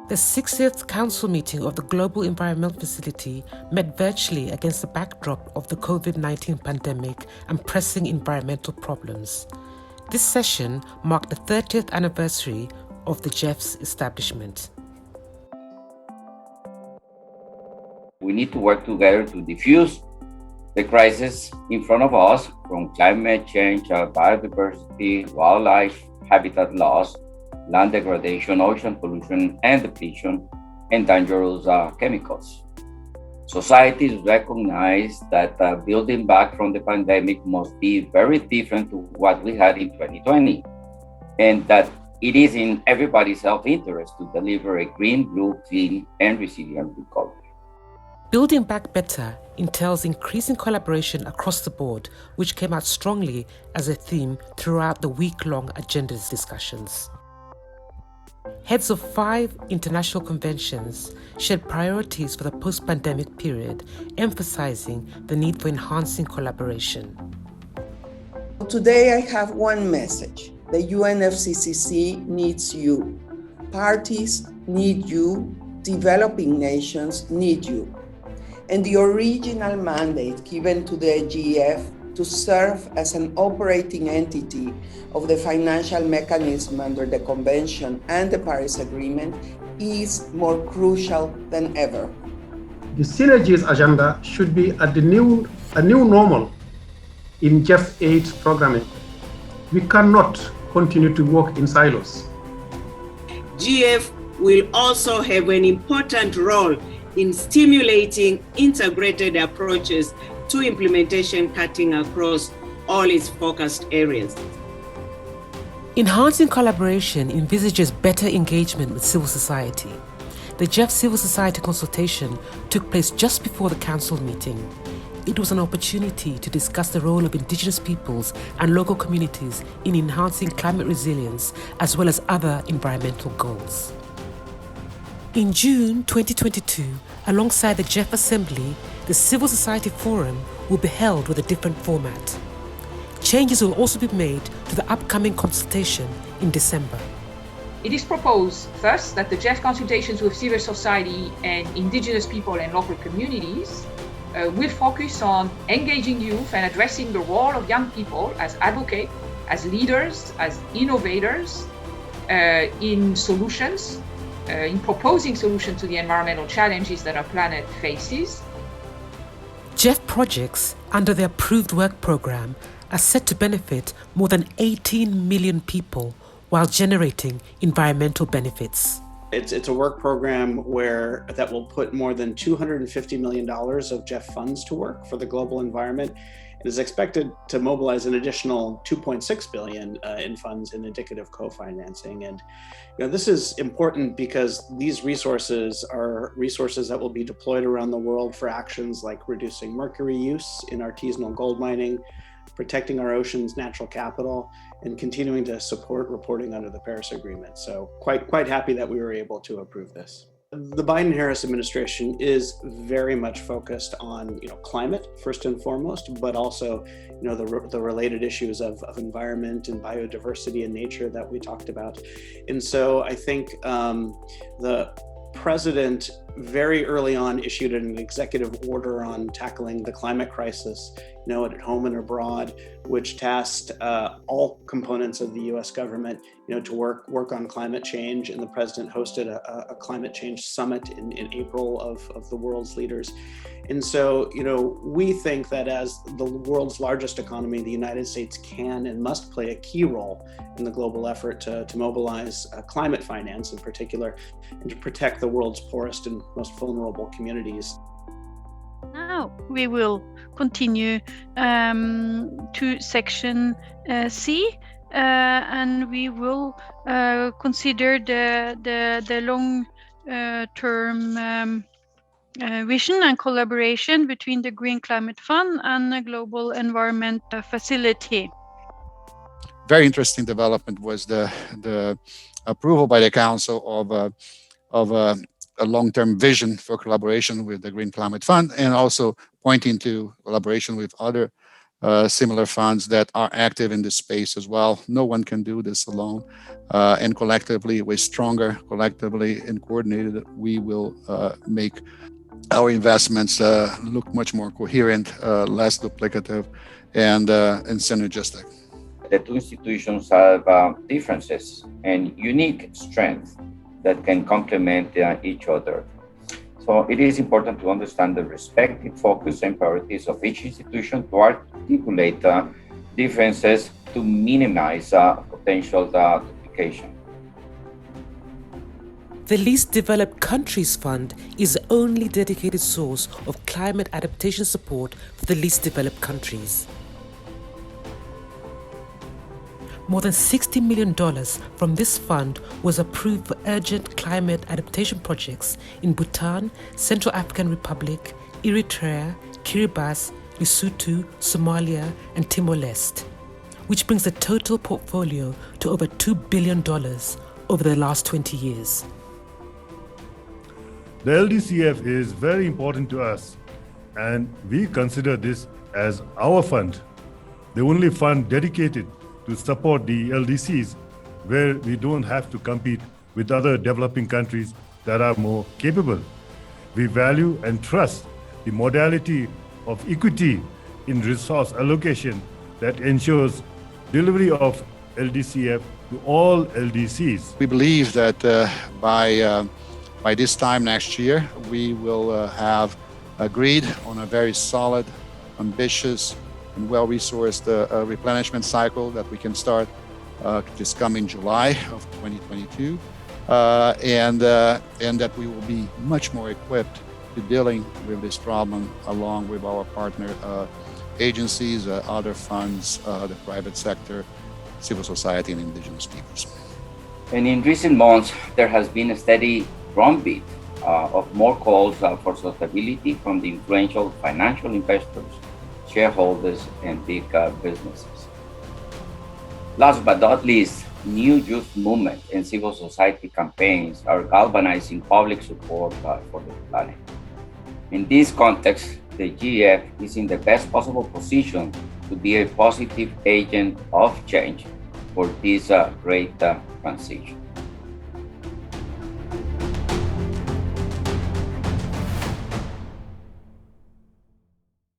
The 60th Council meeting of the Global Environment Facility met virtually against the backdrop of the COVID-19 pandemic and pressing environmental problems. This session marked the 30th anniversary of the GEF's establishment. We need to work together to diffuse the crisis in front of us, from climate change, biodiversity, wildlife, habitat loss, land degradation, ocean pollution and depletion, and dangerous chemicals. Societies recognize that building back from the pandemic must be very different to what we had in 2020, and that it is in everybody's self-interest to deliver a green, blue, clean, and resilient recovery. Building back better entails increasing collaboration across the board, which came out strongly as a theme throughout the week-long agenda discussions. Heads of 5 international conventions shared priorities for the post-pandemic period, emphasizing the need for enhancing collaboration. Today I have one message. The UNFCCC needs you. Parties need you. Developing nations need you. And the original mandate given to the GEF to serve as an operating entity of the financial mechanism under the Convention and the Paris Agreement is more crucial than ever. The synergies agenda should be a new normal in GEF aid programming. We cannot continue to work in silos. GEF will also have an important role in stimulating integrated approaches to implementation, cutting across all its focused areas. Enhancing collaboration envisages better engagement with civil society. The GEF Civil Society consultation took place just before the Council meeting. It was an opportunity to discuss the role of Indigenous peoples and local communities in enhancing climate resilience as well as other environmental goals. In June 2022, alongside the GEF Assembly, the Civil Society Forum will be held with a different format. Changes will also be made to the upcoming consultation in December. It is proposed, first, that the GEF consultations with civil society and Indigenous people and local communities will focus on engaging youth and addressing the role of young people as advocates, as leaders, as innovators in solutions, in proposing solutions to the environmental challenges that our planet faces. GEF projects under the approved work program are set to benefit more than 18 million people while generating environmental benefits. It's a work program that will put more than $250 million of GEF funds to work for the global environment. It is expected to mobilize an additional $2.6 billion in funds in indicative co-financing. And this is important because these resources are resources that will be deployed around the world for actions like reducing mercury use in artisanal gold mining, protecting our ocean's natural capital, and continuing to support reporting under the Paris Agreement. So quite happy that we were able to approve this. The Biden-Harris administration is very much focused on climate first and foremost, but also the related issues of environment and biodiversity and nature that we talked about. And so I think the president very early on issued an executive order on tackling the climate crisis, at home and abroad, which tasked all components of the U.S. government, to work on climate change. And the president hosted a climate change summit in April of the world's leaders. And so, we think that as the world's largest economy, the United States can and must play a key role in the global effort to mobilize climate finance in particular, and to protect the world's poorest and most vulnerable communities. Now we will continue to section C, and we will consider the long-term vision and collaboration between the Green Climate Fund and the Global Environment Facility. Very interesting development was the approval by the Council of a long-term vision for collaboration with the Green Climate Fund, and also pointing to collaboration with other similar funds that are active in this space as well. No one can do this alone. And collectively, we're stronger. Collectively and coordinated, we will make our investments look much more coherent, less duplicative, and synergistic. The two institutions have differences and unique strengths that can complement each other. So it is important to understand the respective focus and priorities of each institution to articulate differences to minimize potential duplication. The Least Developed Countries Fund is the only dedicated source of climate adaptation support for the least developed countries. More than $60 million from this fund was approved for urgent climate adaptation projects in Bhutan, Central African Republic, Eritrea, Kiribati, Lesotho, Somalia, and Timor-Leste, which brings the total portfolio to over $2 billion over the last 20 years. The LDCF is very important to us, and we consider this as our fund, the only fund dedicated to support the LDCs, where we don't have to compete with other developing countries that are more capable. We value and trust the modality of equity in resource allocation that ensures delivery of LDCF to all LDCs. We believe that by this time next year, we will have agreed on a very solid, ambitious, and well-resourced replenishment cycle that we can start this coming July of 2022, and that we will be much more equipped to dealing with this problem along with our partner agencies, other funds, the private sector, civil society, and indigenous peoples. And in recent months, there has been a steady drumbeat of more calls for sustainability from the influential financial investors, shareholders, and big businesses. Last but not least, new youth movement and civil society campaigns are galvanizing public support for the planet. In this context, the GEF is in the best possible position to be a positive agent of change for this great transition.